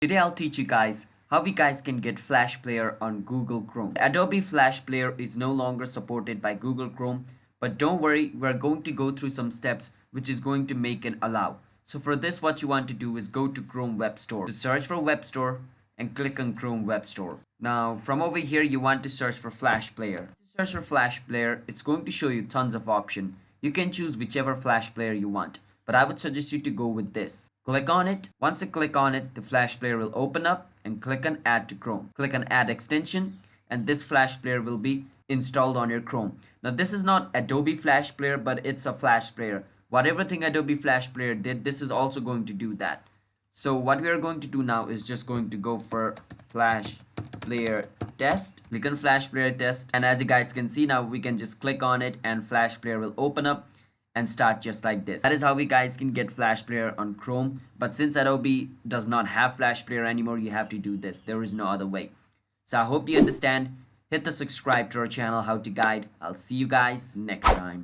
Today I'll teach you guys how you guys can get Flash Player on Google Chrome. Adobe Flash Player is no longer supported by Google Chrome, but don't worry, we're going to go through some steps which is going to make it allow. So for this, what you want to do is go to Chrome Web Store. To search for Web Store and click on Chrome Web Store. Now from over here you want to search for Flash Player. To search for Flash Player, it's going to show you tons of options. You can choose whichever Flash Player you want, but I would suggest you to go with this. Click on it. Once you click on it, the Flash Player will open up and click on Add to Chrome. Click on Add Extension and this Flash Player will be installed on your Chrome. Now this is not Adobe Flash Player, but it's a Flash Player. Whatever thing Adobe Flash Player did, this is also going to do that. So what we are going to do now is just going to go for Flash Player Test. Click on Flash Player Test, and as you guys can see now, we can just click on it and Flash Player will open up and start just like this. That is how we guys can get Flash Player on Chrome. But since Adobe does not have Flash Player anymore, you have to do this. There is no other way. So I hope you understand. Hit the subscribe to our channel, How to Guide. I'll see you guys next time.